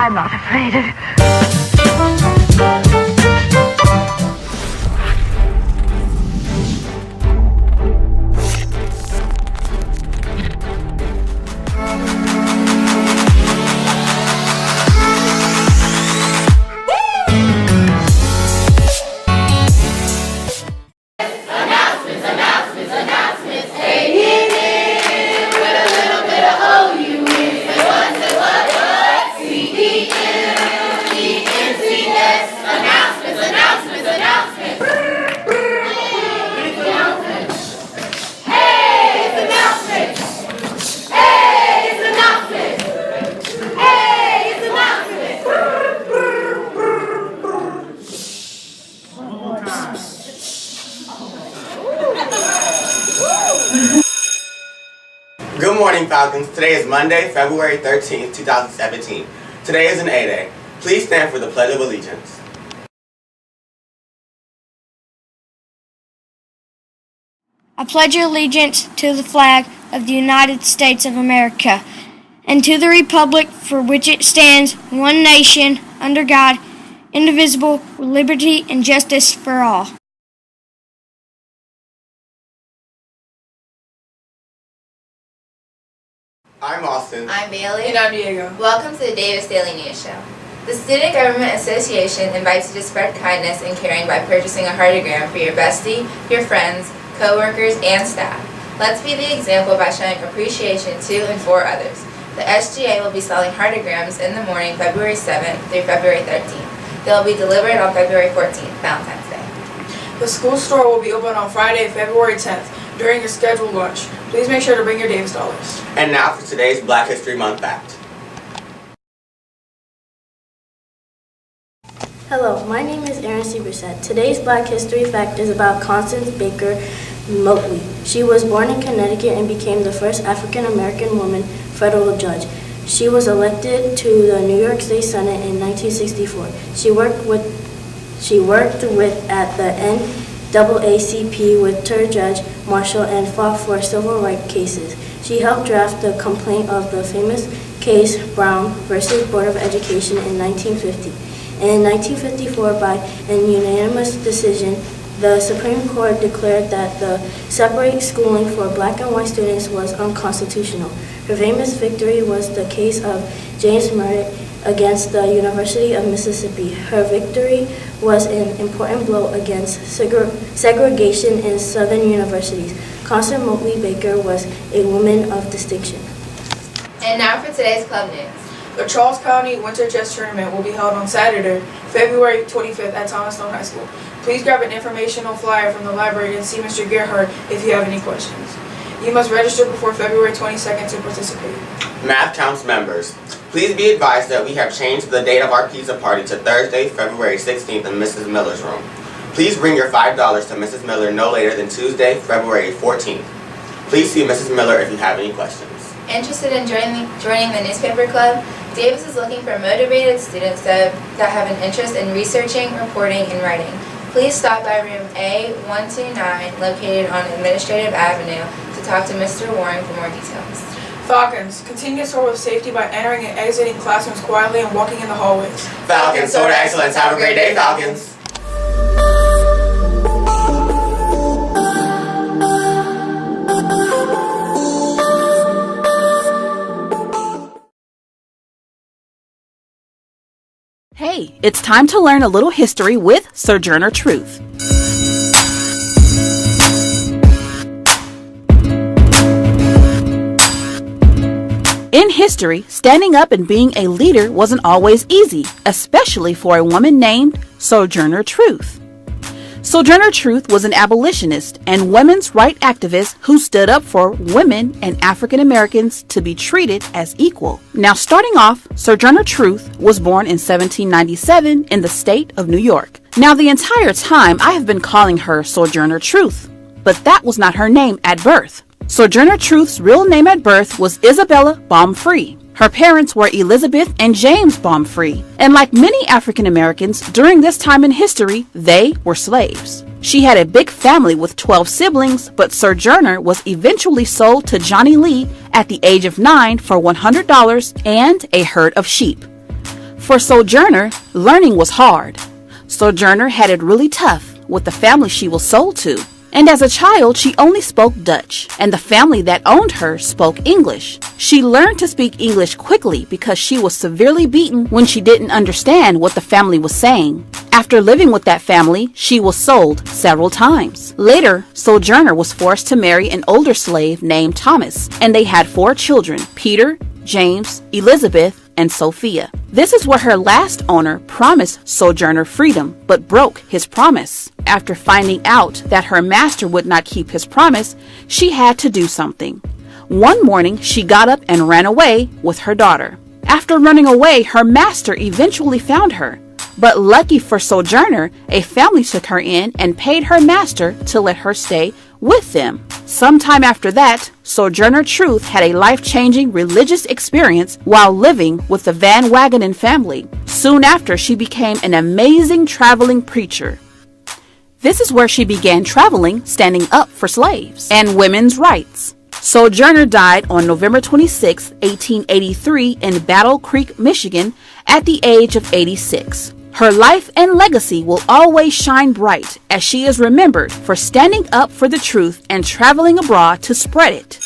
I'm not afraid of... Good morning, Falcons. Today is Monday, February 13th, 2017. Today is an A-Day. Please stand for the Pledge of Allegiance. I pledge allegiance to the flag of the United States of America and to the republic for which it stands, one nation, under God, indivisible, with liberty and justice for all. I'm Austin. I'm Bailey. And I'm Diego. Welcome to the Davis Daily News Show. The Student Government Association invites you to spread kindness and caring by purchasing a heartogram for your bestie, your friends, co-workers, and staff. Let's be the example by showing appreciation to and for others. The SGA will be selling heartograms in the morning, February 7th through February 13th. They'll be delivered on February 14th, Valentine's Day. The school store will be open on Friday, February 10th, during your scheduled lunch. Please make sure to bring your Davis dollars. And now for today's Black History Month fact. Hello, my name is Erin Severset. Today's Black History fact is about Constance Baker Motley. She was born in Connecticut and became the first African-American woman federal judge. She was elected to the New York State Senate in 1964. She worked with at the NAACP with Tur Judge Marshall and fought for civil rights cases. She helped draft the complaint of the famous case Brown versus Board of Education in 1950. In 1954, by an unanimous decision, the Supreme Court declared that the separate schooling for black and white students was unconstitutional. Her famous victory was the case of James Merritt against the University of Mississippi. Her victory was an important blow against segregation in southern universities. Constance Motley Baker was a woman of distinction. And now for today's club news. The Charles County Winter Chess Tournament will be held on Saturday, February 25th at Thomas Stone High School. Please grab an informational flyer from the library and see Mr. Gerhardt if you have any questions. You must register before February 22nd to participate. Math Counts members, please be advised that we have changed the date of our pizza party to Thursday, February 16th in Mrs. Miller's room. Please bring your $5 to Mrs. Miller no later than Tuesday, February 14th. Please see Mrs. Miller if you have any questions. Interested in joining the newspaper club? Davis is looking for motivated students that have an interest in researching, reporting, and writing. Please stop by room A129 located on Administrative Avenue to talk to Mr. Warren for more details. Falcons, continue to soar with safety by entering and exiting classrooms quietly and walking in the hallways. Falcons, soar to excellence. Have a great day, Falcons. Hey, it's time to learn a little history with Sojourner Truth. In history, standing up and being a leader wasn't always easy, especially for a woman named Sojourner Truth. Sojourner Truth was an abolitionist and women's rights activist who stood up for women and African Americans to be treated as equal. Now, starting off, Sojourner Truth was born in 1797 in the state of New York. Now, the entire time I have been calling her Sojourner Truth, but that was not her name at birth. Sojourner Truth's real name at birth was Isabella Baumfree. Her parents were Elizabeth and James Baumfree, and like many African Americans during this time in history, they were slaves. She had a big family with 12 siblings, but Sojourner was eventually sold to Johnny Lee at the age of 9 for $100 and a herd of sheep. For Sojourner, learning was hard. Sojourner had it really tough with the family she was sold to. And as a child, she only spoke Dutch, and the family that owned her spoke English. She learned to speak English quickly because she was severely beaten when she didn't understand what the family was saying. After living with that family, she was sold several times. Later, Sojourner was forced to marry an older slave named Thomas, and they had 4 children, Peter, James, Elizabeth, and Sophia. This is where her last owner promised Sojourner freedom, but broke his promise. After finding out that her master would not keep his promise, she had to do something. One morning, she got up and ran away with her daughter. After running away, her master eventually found her. But lucky for Sojourner, a family took her in and paid her master to let her stay with them. Sometime after that, Sojourner Truth had a life-changing religious experience while living with the Van Wagenen family. Soon after, she became an amazing traveling preacher. This is where she began traveling, standing up for slaves and women's rights. Sojourner died on November 26, 1883 in Battle Creek, Michigan at the age of 86. Her life and legacy will always shine bright as she is remembered for standing up for the truth and traveling abroad to spread it.